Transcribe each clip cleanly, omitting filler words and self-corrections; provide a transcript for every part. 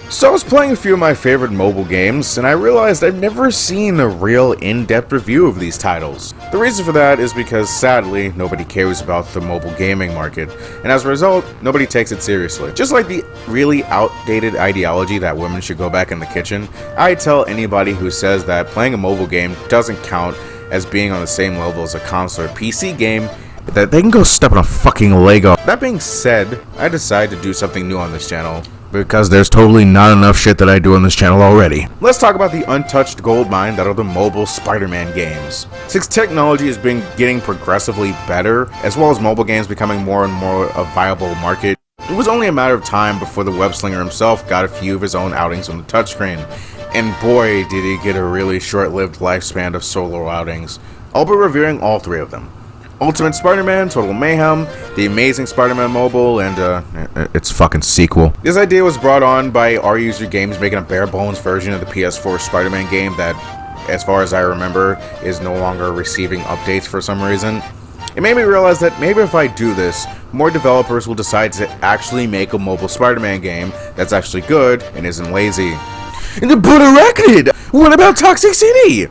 So I was playing a few of my favorite mobile games, and I realized I've never seen a real in-depth review of these titles. The reason for that is because, sadly, nobody cares about the mobile gaming market, and as a result, nobody takes it seriously. Just like the really outdated ideology that women should go back in the kitchen, I tell anybody who says that playing a mobile game doesn't count as being on the same level as a console or PC game, that they can go step on a fucking Lego. That being said, I decided to do something new on this channel, because there's totally not enough shit that I do on this channel already. Let's talk about the untouched gold mine that are the mobile Spider-Man games. Since technology has been getting progressively better, as well as mobile games becoming more and more a viable market, it was only a matter of time before the web-slinger himself got a few of his own outings on the touchscreen. And boy, did he get a really short-lived lifespan of solo outings. I'll be reviewing all three of them. Ultimate Spider-Man, Total Mayhem, The Amazing Spider-Man Mobile, and its fucking sequel. This idea was brought on by RUser Games making a bare-bones version of the PS4 Spider-Man game that, as far as I remember, is no longer receiving updates for some reason. It made me realize that maybe if I do this, more developers will decide to actually make a mobile Spider-Man game that's actually good and isn't lazy. But Arachnid! What about Toxic City?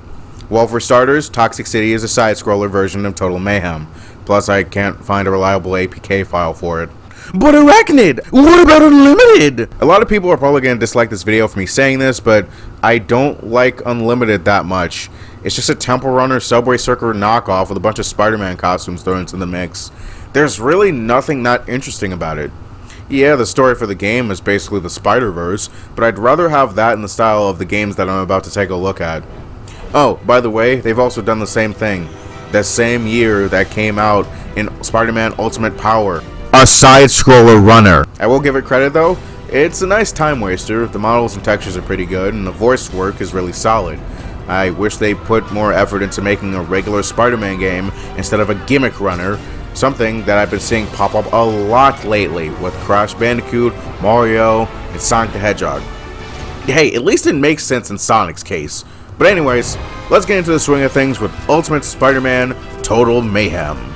Well, for starters, Toxic City is a side-scroller version of Total Mayhem. Plus, I can't find a reliable APK file for it. But Arachnid! What about Unlimited? A lot of people are probably going to dislike this video for me saying this, but I don't like Unlimited that much. It's just a Temple Runner Subway Surfer knockoff with a bunch of Spider-Man costumes thrown into the mix. There's really nothing that interesting about it. Yeah, the story for the game is basically the Spider-Verse, but I'd rather have that in the style of the games that I'm about to take a look at. Oh, by the way, they've also done the same thing. That same year that came out in Spider-Man Ultimate Power, a side-scroller runner. I will give it credit though, it's a nice time waster, the models and textures are pretty good, and the voice work is really solid. I wish they put more effort into making a regular Spider-Man game instead of a gimmick runner, something that I've been seeing pop up a lot lately with Crash Bandicoot, Mario, and Sonic the Hedgehog. Hey, at least it makes sense in Sonic's case. But anyways, let's get into the swing of things with Ultimate Spider-Man Total Mayhem.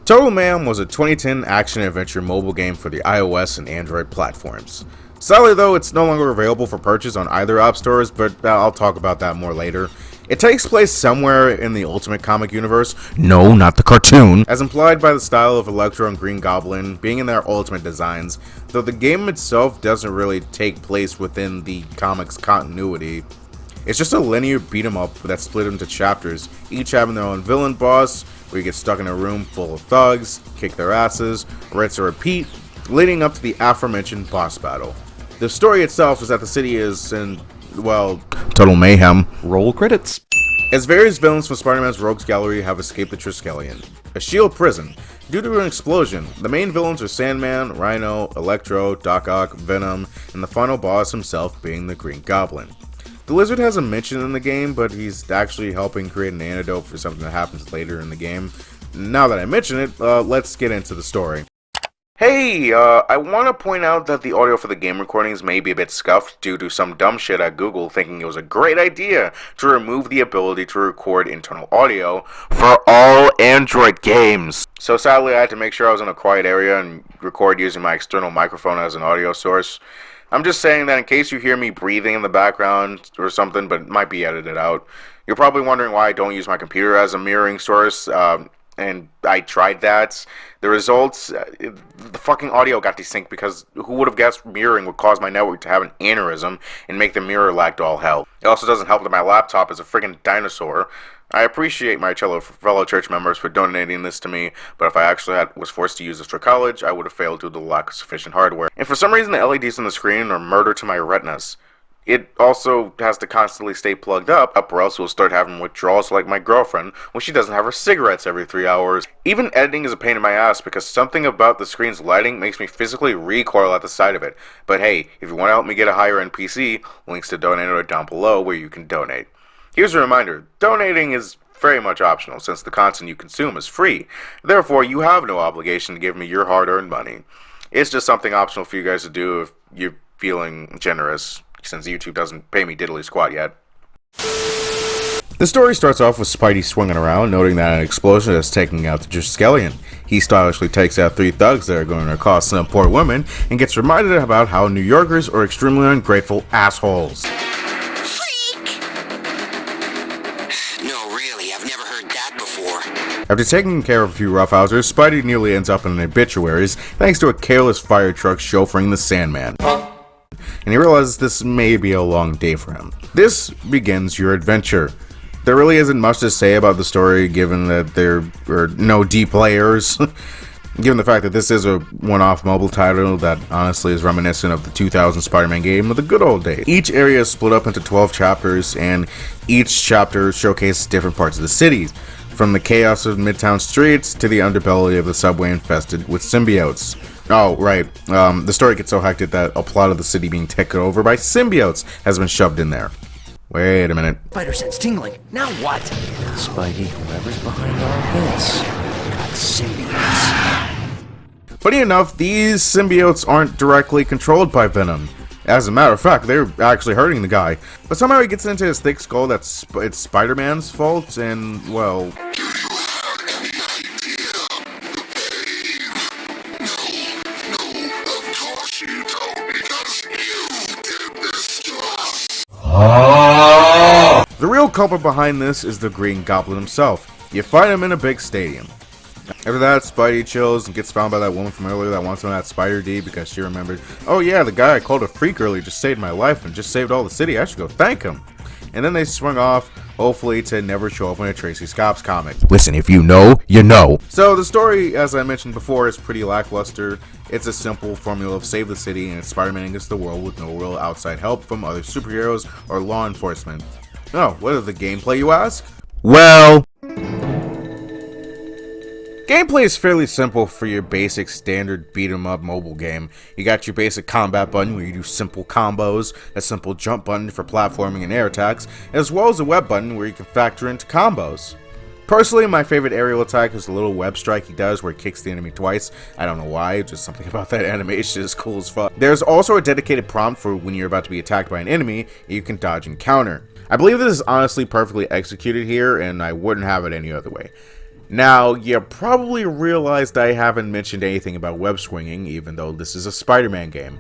Total Mayhem was a 2010 action-adventure mobile game for the iOS and Android platforms. Sadly though, it's no longer available for purchase on either app stores, but I'll talk about that more later. It takes place somewhere in the Ultimate comic universe, no, not the cartoon, as implied by the style of Electro and Green Goblin being in their Ultimate designs, though the game itself doesn't really take place within the comic's continuity. It's just a linear beat-em-up that's split into chapters, each having their own villain boss, where you get stuck in a room full of thugs, kick their asses, rinse and repeat, leading up to the aforementioned boss battle. The story itself is that the city is in, well, total mayhem. Roll credits. As various villains from Spider-Man's Rogues Gallery have escaped the Triskelion, a shield prison, due to an explosion. The main villains are Sandman, Rhino, Electro, Doc Ock, Venom, and the final boss himself being the Green Goblin. The Lizard has a mention in the game, but he's actually helping create an antidote for something that happens later in the game. Now that I mention it, let's get into the story. Hey, I want to point out that the audio for the game recordings may be a bit scuffed due to some dumb shit at Google thinking it was a great idea to remove the ability to record internal audio for all Android games. So sadly, I had to make sure I was in a quiet area and record using my external microphone as an audio source. I'm just saying that in case you hear me breathing in the background or something, but it might be edited out. You're probably wondering why I don't use my computer as a mirroring source, and I tried that. The results, the fucking audio got desynced because who would have guessed mirroring would cause my network to have an aneurysm and make the mirror lag to all hell. It also doesn't help that my laptop is a friggin' dinosaur. I appreciate my fellow church members for donating this to me, but if I actually was forced to use this for college, I would have failed due to the lack of sufficient hardware. And for some reason, the LEDs on the screen are murder to my retinas. It also has to constantly stay plugged up or else we'll start having withdrawals like my girlfriend when she doesn't have her cigarettes every 3 hours. Even editing is a pain in my ass because something about the screen's lighting makes me physically recoil at the sight of it. But hey, if you want to help me get a higher end PC, links to donate are down below where you can donate. Here's a reminder, donating is very much optional since the content you consume is free. Therefore, you have no obligation to give me your hard-earned money. It's just something optional for you guys to do if you're feeling generous, since YouTube doesn't pay me diddly squat yet. The story starts off with Spidey swinging around, noting that an explosion is taking out the Triskelion. He stylishly takes out 3 thugs that are going to accost some poor women, and gets reminded about how New Yorkers are extremely ungrateful assholes. Freak! No, really, I've never heard that before. After taking care of a few roughhousers, Spidey nearly ends up in an obituaries thanks to a careless fire truck chauffeuring the Sandman. And he realizes this may be a long day for him. This begins your adventure. There really isn't much to say about the story, given that there are no D players. Given the fact that this is a one-off mobile title that honestly is reminiscent of the 2000 Spider-Man game of the good old days. Each area is split up into 12 chapters, and each chapter showcases different parts of the city, from the chaos of Midtown streets to the underbelly of the subway infested with symbiotes. Oh, right. The story gets so hectic that a plot of the city being taken over by symbiotes has been shoved in there. Wait a minute. Spider sense tingling. Now what? Spidey, whoever's behind all this, got symbiotes. Funny enough, these symbiotes aren't directly controlled by Venom. As a matter of fact, they're actually hurting the guy. But somehow he gets into his thick skull that it's Spider-Man's fault, and, well... The real culprit behind this is the Green Goblin himself. You find him in a big stadium. After that, Spidey chills and gets found by that woman from earlier that wants him at Spider D because she remembered, oh yeah, the guy I called a freak earlier just saved my life and just saved all the city, I should go thank him. And then they swing off, hopefully to never show up in a Tracy Scops comic. Listen, if you know, you know. So the story, as I mentioned before, is pretty lackluster. It's a simple formula of save the city and it's Spider-Man against the world with no real outside help from other superheroes or law enforcement. Oh, what is the gameplay, you ask? Well... Gameplay is fairly simple for your basic standard beat-em-up mobile game. You got your basic combat button where you do simple combos, a simple jump button for platforming and air attacks, as well as a web button where you can factor into combos. Personally, my favorite aerial attack is the little web strike he does where he kicks the enemy twice. I don't know why, just something about that animation is cool as fuck. There's also a dedicated prompt for when you're about to be attacked by an enemy, you can dodge and counter. I believe this is honestly perfectly executed here, and I wouldn't have it any other way. Now, you probably realized I haven't mentioned anything about web swinging, even though this is a Spider-Man game.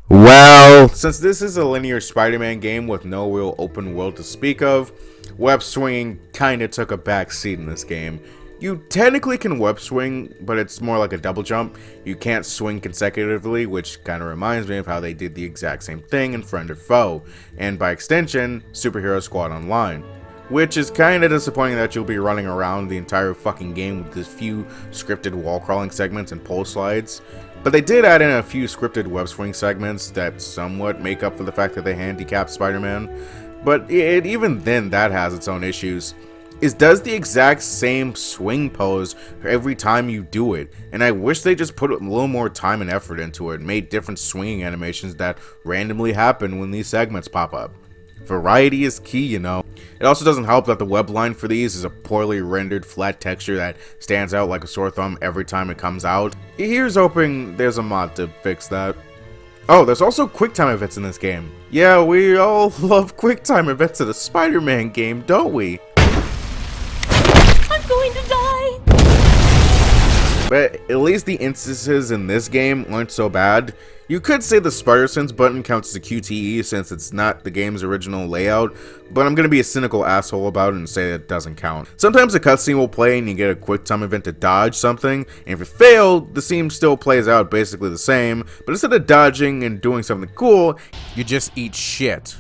Well, since this is a linear Spider-Man game with no real open world to speak of, web swinging kinda took a back seat in this game. You technically can web swing, but it's more like a double jump. You can't swing consecutively, which kinda reminds me of how they did the exact same thing in Friend or Foe, and by extension, Superhero Squad Online. Which is kinda disappointing that you'll be running around the entire fucking game with these few scripted wall crawling segments and pole slides. But they did add in a few scripted web swing segments that somewhat make up for the fact that they handicapped Spider-Man. But even then, that has its own issues. It does the exact same swing pose every time you do it, and I wish they just put a little more time and effort into it and made different swinging animations that randomly happen when these segments pop up. Variety is key, you know. It also doesn't help that the web line for these is a poorly rendered flat texture that stands out like a sore thumb every time it comes out. Here's hoping there's a mod to fix that. Oh, there's also QuickTime events in this game. Yeah, we all love QuickTime events in a Spider-Man game, don't we? I'm going to die! But at least the instances in this game aren't so bad. You could say the SpiderSense button counts as a QTE since it's not the game's original layout, but I'm gonna be a cynical asshole about it and say it doesn't count. Sometimes a cutscene will play and you get a quick time event to dodge something, and if you fail, the scene still plays out basically the same, but instead of dodging and doing something cool, you just eat shit.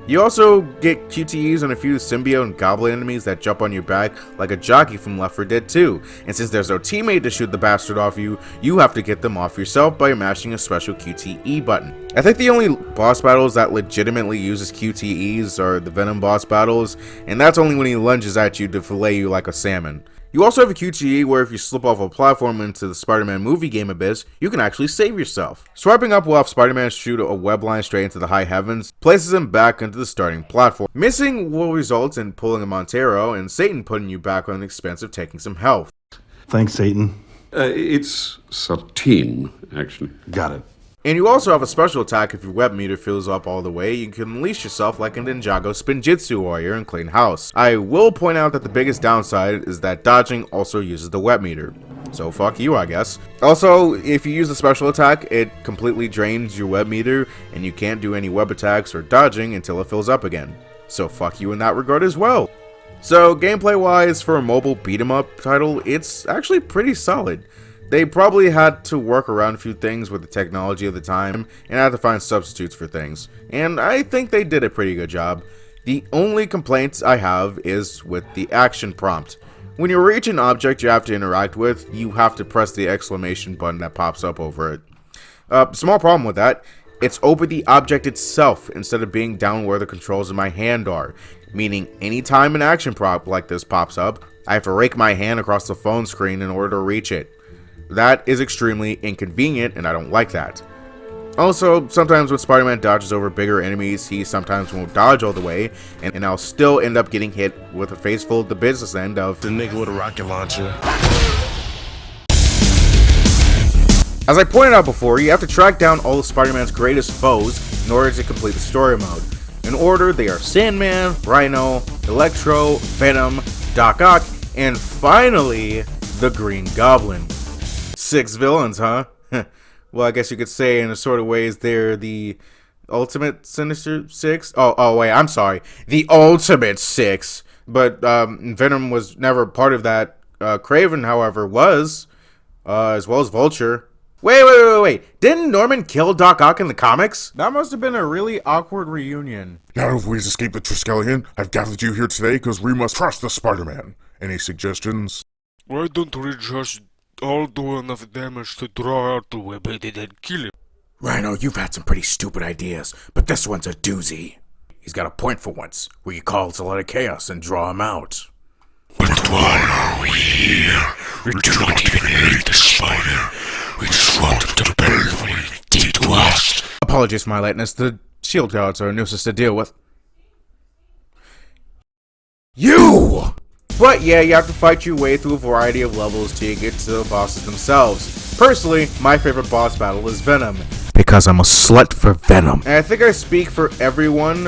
You also get QTEs on a few symbiote and goblin enemies that jump on your back like a jockey from Left 4 Dead 2, and since there's no teammate to shoot the bastard off you, you have to get them off yourself by mashing a special QTE button. I think the only boss battles that legitimately uses QTEs are the Venom boss battles, and that's only when he lunges at you to fillet you like a salmon. You also have a QTE where if you slip off a platform into the Spider-Man movie game abyss, you can actually save yourself. Swiping up will have Spider-Man shoot a web line straight into the high heavens, places him back into the starting platform. Missing will result in pulling a Montero, and Satan putting you back on the expense of taking some health. Thanks, Satan. It's 13, actually. Got it. And you also have a special attack if your web meter fills up all the way. You can unleash yourself like a Ninjago Spinjitzu warrior and clean house. I will point out that the biggest downside is that dodging also uses the web meter. So fuck you, I guess. Also, if you use the special attack, it completely drains your web meter and you can't do any web attacks or dodging until it fills up again. So fuck you in that regard as well. So gameplay wise, for a mobile beat 'em up title, it's actually pretty solid. They probably had to work around a few things with the technology of the time and had to find substitutes for things, and I think they did a pretty good job. The only complaints I have is with the action prompt. When you reach an object you have to interact with, you have to press the exclamation button that pops up over it. Small problem with that, it's over the object itself instead of being down where the controls in my hand are, meaning anytime an action prompt like this pops up, I have to rake my hand across the phone screen in order to reach it. That is extremely inconvenient, and I don't like that. Also, sometimes when Spider-Man dodges over bigger enemies, he sometimes won't dodge all the way, and I'll still end up getting hit with a face full of the business end of the nigga with a rocket launcher. As I pointed out before, you have to track down all of Spider-Man's greatest foes in order to complete the story mode. In order, they are Sandman, Rhino, Electro, Venom, Doc Ock, and finally, the Green Goblin. 6 villains, huh? Well, I guess you could say in a sort of ways they're the ultimate Sinister Six. Oh wait, I'm sorry. The Ultimate Six. But Venom was never part of that. Kraven, however, was, as well as Vulture. Wait. Didn't Norman kill Doc Ock in the comics? That must have been a really awkward reunion. Now that we've escaped the Triskelion, I've gathered you here today because we must trust the Spider-Man. Any suggestions? Why don't we just all do enough damage to draw out the web and then kill him? Rhino, you've had some pretty stupid ideas, but this one's a doozy. He's got a point for once. We could call it a lot of chaos and draw him out. But why are we here? We do not even hate the spider. We just want him to bury what he did to us. Apologies for my lateness. The shield guards are a nuisance to deal with. You! But yeah, you have to fight your way through a variety of levels till you get to the bosses themselves. Personally, my favorite boss battle is Venom, because I'm a slut for Venom. And I think I speak for everyone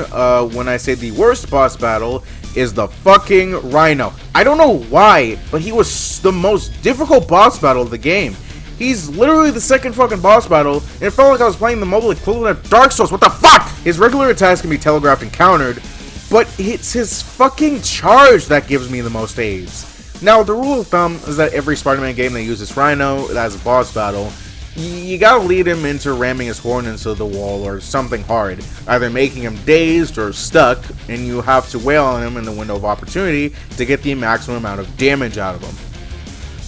when I say the worst boss battle is the fucking Rhino. I don't know why, but he was the most difficult boss battle of the game. He's literally the second fucking boss battle, and it felt like I was playing the mobile equivalent of Dark Souls. What the fuck? His regular attacks can be telegraphed and countered, but it's his fucking charge that gives me the most aids. Now, the rule of thumb is that every Spider-Man game that uses Rhino as a boss battle, you gotta lead him into ramming his horn into the wall or something hard, either making him dazed or stuck, and you have to wail on him in the window of opportunity to get the maximum amount of damage out of him.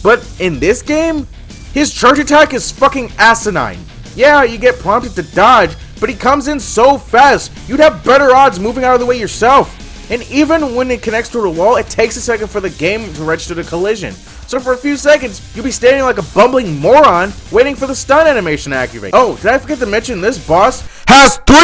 But in this game, his charge attack is fucking asinine. Yeah, you get prompted to dodge, but he comes in so fast, you'd have better odds moving out of the way yourself. And even when it connects to a wall, it takes a second for the game to register the collision. So for a few seconds, you'll be standing like a bumbling moron, waiting for the stun animation to activate. Oh, did I forget to mention this boss has 3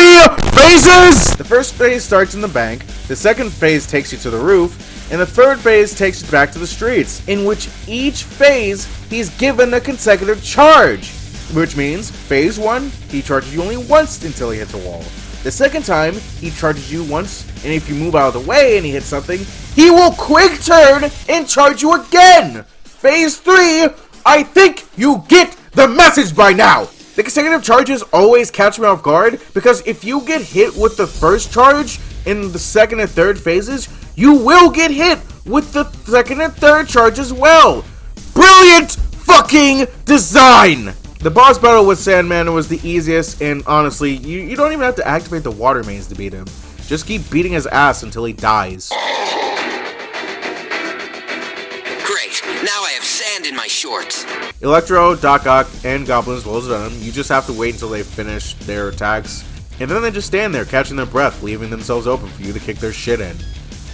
phases? The first phase starts in the bank, the second phase takes you to the roof, and the third phase takes you back to the streets, in which each phase, he's given a consecutive charge. Which means, phase 1, he charges you only once until he hits a wall. The second time, he charges you once, and if you move out of the way and he hits something, he will quick turn and charge you again! Phase 3, I think you get the message by now! The consecutive charges always catch me off guard, because if you get hit with the first charge in the second and third phases, you will get hit with the second and third charge as well! Brilliant fucking design! The boss battle with Sandman was the easiest, and honestly, you don't even have to activate the water mains to beat him. Just keep beating his ass until he dies. Great. Now I have sand in my shorts. Electro, Doc Ock, and Goblins as well as Venom, you just have to wait until they finish their attacks, and then they just stand there catching their breath, leaving themselves open for you to kick their shit in.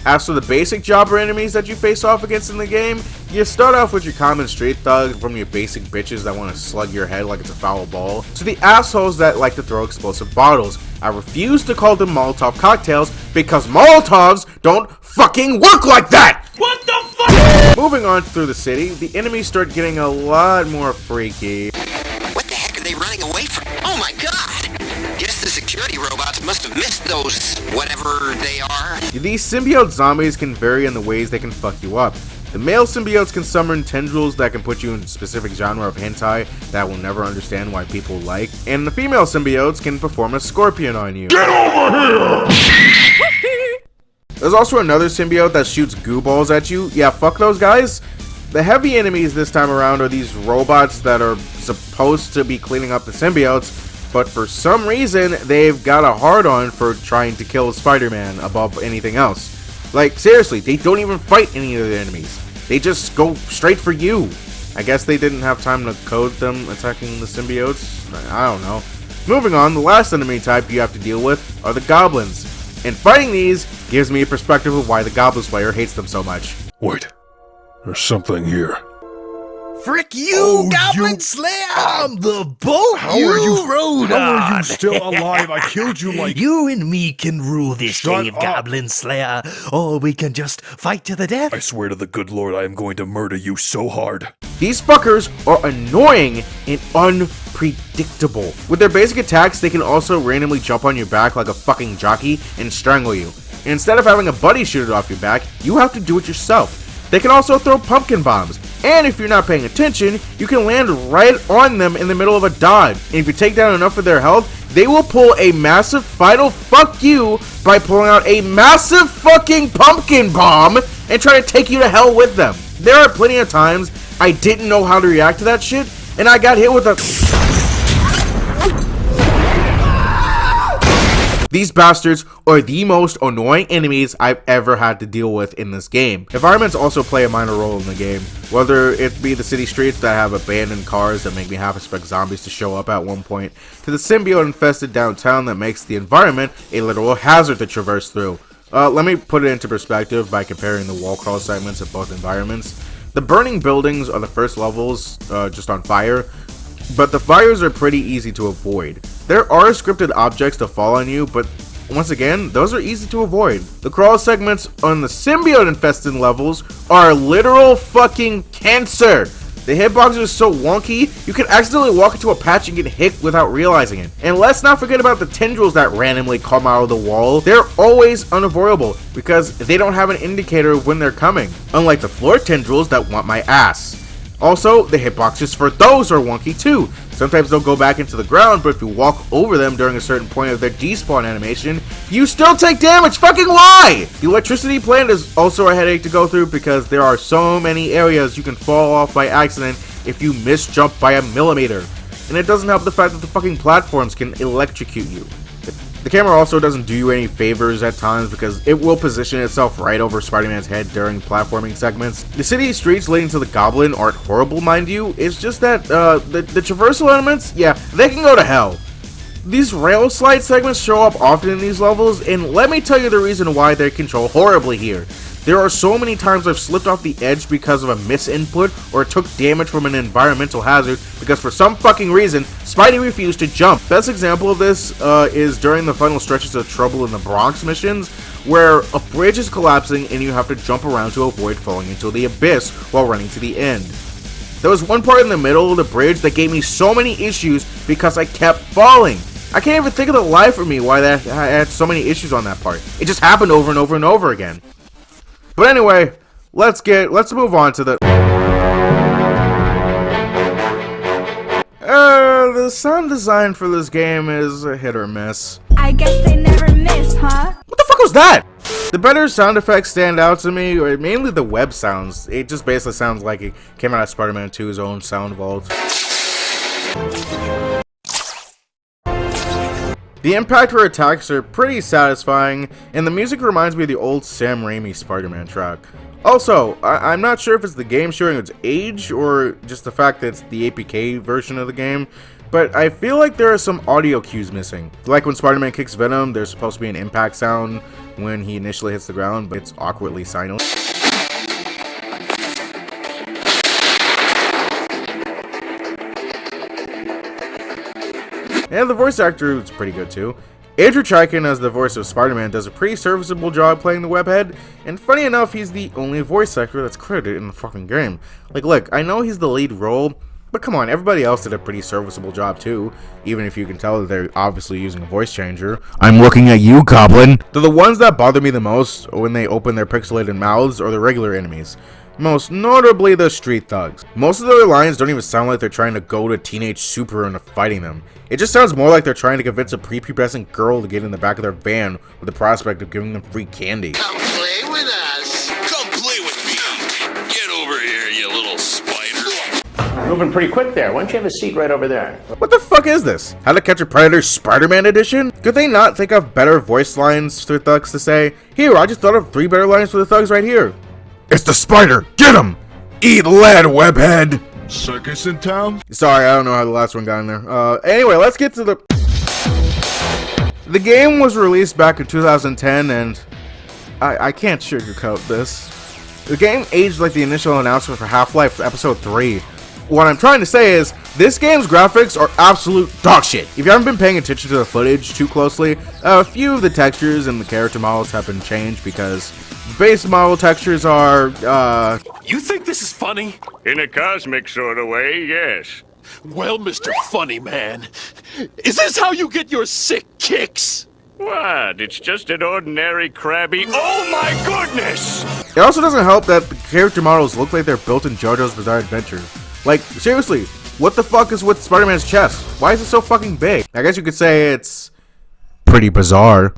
As for the basic jobber enemies that you face off against in the game, you start off with your common street thug, from your basic bitches that want to slug your head like it's a foul ball, to the assholes that like to throw explosive bottles. I refuse to call them Molotov cocktails because Molotovs don't fucking work like that! What the fuck? Moving on through the city, the enemies start getting a lot more freaky. What the heck are they running away from? Oh my god! Guess the security robots must have missed those whatever they are. These symbiote zombies can vary in the ways they can fuck you up. The male symbiotes can summon tendrils that can put you in a specific genre of hentai that will never understand why people like, and the female symbiotes can perform a scorpion on you. Get over here! There's also another symbiote that shoots goo balls at you. Yeah, fuck those guys. The heavy enemies this time around are these robots that are supposed to be cleaning up the symbiotes, but for some reason, they've got a hard-on for trying to kill Spider-Man above anything else. Like, seriously, they don't even fight any of the enemies. They just go straight for you. I guess they didn't have time to code them attacking the symbiotes. I don't know. Moving on, the last enemy type you have to deal with are the Goblins. And fighting these gives me a perspective of why the Goblin Slayer hates them so much. Wait, there's something here. Frick you, Goblin Slayer! I'm the boat rode on! How are you still alive? I killed you like... You and me can rule this Shut game, up. Goblin Slayer, or we can just fight to the death. I swear to the good Lord, I am going to murder you so hard. These fuckers are annoying and unpredictable. With their basic attacks, they can also randomly jump on your back like a fucking jockey and strangle you. And instead of having a buddy shoot it off your back, you have to do it yourself. They can also throw pumpkin bombs, and if you're not paying attention, you can land right on them in the middle of a dodge. And if you take down enough of their health, they will pull a massive final fuck you by pulling out a massive fucking pumpkin bomb and try to take you to hell with them. There are plenty of times I didn't know how to react to that shit, and I got hit with a... These bastards are the most annoying enemies I've ever had to deal with in this game. Environments also play a minor role in the game, whether it be the city streets that have abandoned cars that make me half expect zombies to show up at one point, to the symbiote infested downtown that makes the environment a literal hazard to traverse through. Let me put it into perspective by comparing the wall crawl segments of both environments. The burning buildings are the first levels, just on fire, but the fires are pretty easy to avoid. There are scripted objects to fall on you, but once again, those are easy to avoid. The crawl segments on the symbiote infested levels are literal fucking cancer. The hitboxes are so wonky, you can accidentally walk into a patch and get hit without realizing it. And let's not forget about the tendrils that randomly come out of the wall. They're always unavoidable because they don't have an indicator of when they're coming, unlike the floor tendrils that want my ass. Also, the hitboxes for those are wonky too. Sometimes they'll go back into the ground, but if you walk over them during a certain point of their despawn animation, you still take damage. Fucking why? The electricity plant is also a headache to go through because there are so many areas you can fall off by accident if you misjump by a millimeter. And it doesn't help the fact that the fucking platforms can electrocute you. The camera also doesn't do you any favors at times because it will position itself right over Spider-Man's head during platforming segments. The city streets leading to the Goblin aren't horrible, mind you. It's just that the traversal elements, yeah, they can go to hell. These rail slide segments show up often in these levels, and let me tell you the reason why they control horribly here. There are so many times I've slipped off the edge because of a misinput or took damage from an environmental hazard because for some fucking reason, Spidey refused to jump. Best example of this is during the final stretches of Trouble in the Bronx missions, where a bridge is collapsing and you have to jump around to avoid falling into the abyss while running to the end. There was one part in the middle of the bridge that gave me so many issues because I kept falling. I can't even think of the life of me why I had so many issues on that part. It just happened over and over and over again. But anyway, let's move on to the sound design for this game is a hit or miss. I guess they never miss, huh? What the fuck was that? The better sound effects stand out to me, or mainly the web sounds. It just basically sounds like it came out of Spider-Man 2's own sound vault. The impact for attacks are pretty satisfying, and the music reminds me of the old Sam Raimi Spider-Man track. Also, I'm not sure if it's the game showing its age, or just the fact that it's the APK version of the game, but I feel like there are some audio cues missing. Like when Spider-Man kicks Venom, there's supposed to be an impact sound when he initially hits the ground, but it's awkwardly silent. And the voice actor is pretty good too. Andrew Chaikin as the voice of Spider-Man does a pretty serviceable job playing the webhead, and funny enough, he's the only voice actor that's credited in the fucking game. Like, look, I know he's the lead role, But come on, everybody else did a pretty serviceable job too, even if you can tell that they're obviously using a voice changer. I'm looking at you, Goblin! They're the ones that bother me the most when they open their pixelated mouths or the regular enemies. Most notably the street thugs. Most of their lines don't even sound like they're trying to goad a teenage superhero into fighting them. It just sounds more like they're trying to convince a prepubescent girl to get in the back of their van with the prospect of giving them free candy. Come play with us. Come play with me. Get over here, you little spider. Moving pretty quick there. Why don't you have a seat right over there? What the fuck is this? How to Catch a Predator Spider-Man edition? Could they not think of better voice lines for thugs to say? Here, I just thought of 3 better lines for the thugs right here. It's the spider! Get him! Eat lead, webhead! Circus in town? Sorry, I don't know how the last one got in there. Anyway, let's get to the... The game was released back in 2010, and I can't sugarcoat this. The game aged like the initial announcement for Half-Life Episode 3. What I'm trying to say is, this game's graphics are absolute dog shit. If you haven't been paying attention to the footage too closely, a few of the textures and the character models have been changed because base model textures are, You think this is funny? In a cosmic sort of way, yes. Well, Mr. Funny Man, is this how you get your sick kicks? What? It's just an ordinary crabby. Oh my goodness! It also doesn't help that the character models look like they're built in JoJo's Bizarre Adventure. Like, seriously, what the fuck is with Spider-Man's chest? Why is it so fucking big? I guess you could say it's pretty bizarre.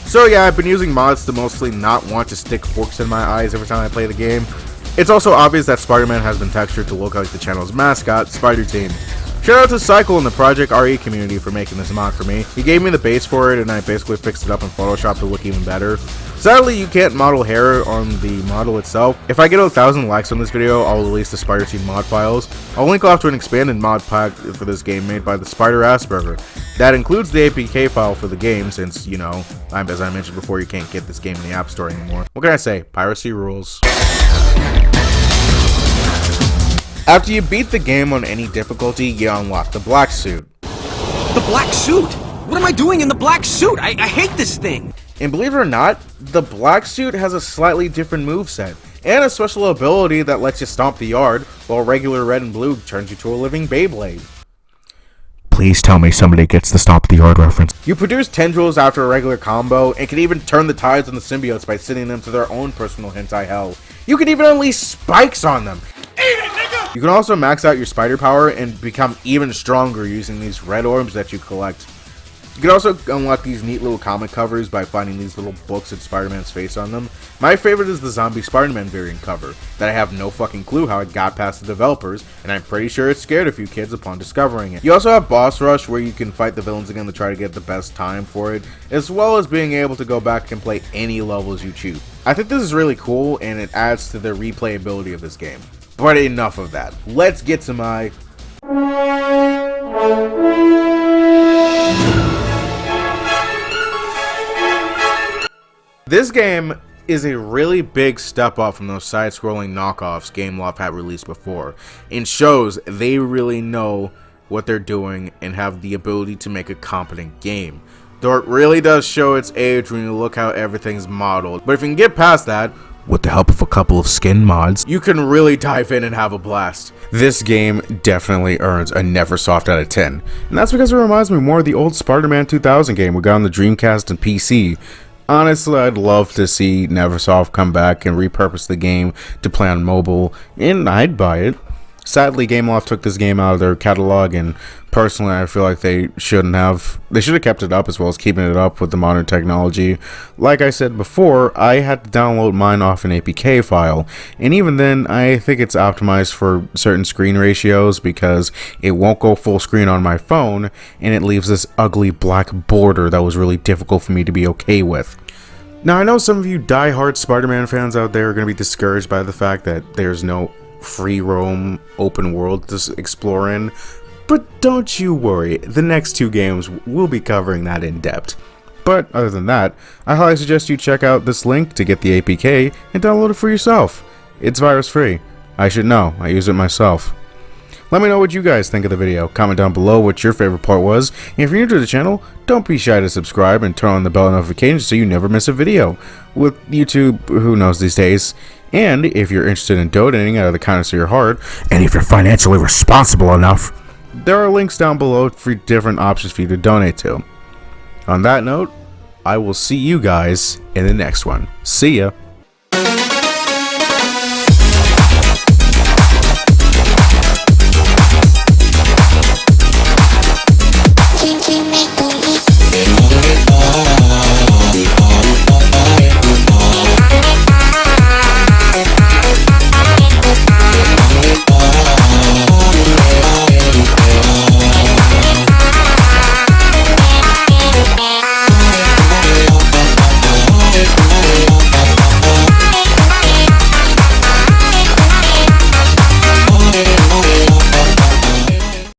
So yeah, I've been using mods to mostly not want to stick forks in my eyes every time I play the game. It's also obvious that Spider-Man has been textured to look like the channel's mascot, SpiderTeam. Shout out to Cycle and the Project RE community for making this mod for me. He gave me the base for it and I basically fixed it up in Photoshop to look even better. Sadly, you can't model hair on the model itself. If I get 1,000 likes on this video, I'll release the SpiderTeam mod files. I'll link off to an expanded mod pack for this game made by the Spider Asperger. That includes the APK file for the game since, you know, as I mentioned before, you can't get this game in the App Store anymore. What can I say? Piracy rules. After you beat the game on any difficulty, you unlock the black suit. The black suit? What am I doing in the black suit? I hate this thing. And believe it or not, the black suit has a slightly different moveset, and a special ability that lets you stomp the yard, while regular red and blue turns you to a living Beyblade. Please tell me somebody gets the Stomp the Yard reference. You produce tendrils after a regular combo, and can even turn the tides on the symbiotes by sending them to their own personal hentai hell. You can even unleash spikes on them! You can also max out your spider power and become even stronger using these red orbs that you collect. You can also unlock these neat little comic covers by finding these little books with Spider-Man's face on them. My favorite is the Zombie Spider-Man variant cover, that I have no fucking clue how it got past the developers, and I'm pretty sure it scared a few kids upon discovering it. You also have Boss Rush, where you can fight the villains again to try to get the best time for it, as well as being able to go back and play any levels you choose. I think this is really cool, and it adds to the replayability of this game. But enough of that. Let's get to my... This game is a really big step up from those side-scrolling knockoffs Gameloft had released before, and shows they really know what they're doing and have the ability to make a competent game. Though it really does show its age when you look how everything's modeled, but if you can get past that, with the help of a couple of skin mods, you can really dive in and have a blast. This game definitely earns a Neversoft out of 10, and that's because it reminds me more of the old Spider-Man 2000 game we got on the Dreamcast and PC. Honestly, I'd love to see Neversoft come back and repurpose the game to play on mobile, and I'd buy it. Sadly, Gameloft took this game out of their catalog, and personally, I feel like they should have kept it up as well as keeping it up with the modern technology. Like I said before, I had to download mine off an APK file, and even then, I think it's optimized for certain screen ratios because it won't go full screen on my phone, and it leaves this ugly black border that was really difficult for me to be okay with. Now, I know some of you die-hard Spider-Man fans out there are going to be discouraged by the fact that there's no free roam open world to explore in, but don't you worry, the next 2 games will be covering that in depth. But other than that, I highly suggest you check out this link to get the APK and download it for yourself. It's virus free. I should know, I use it myself. Let me know what you guys think of the video. Comment down below what your favorite part was, and if you're new to the channel, don't be shy to subscribe and turn on the bell notifications so you never miss a video. With YouTube, who knows these days, And if you're interested in donating out of the kindness of your heart, And if you're financially responsible enough, there are links down below for different options for you to donate to. On that note, I will see you guys in the next one. See ya! Make believe.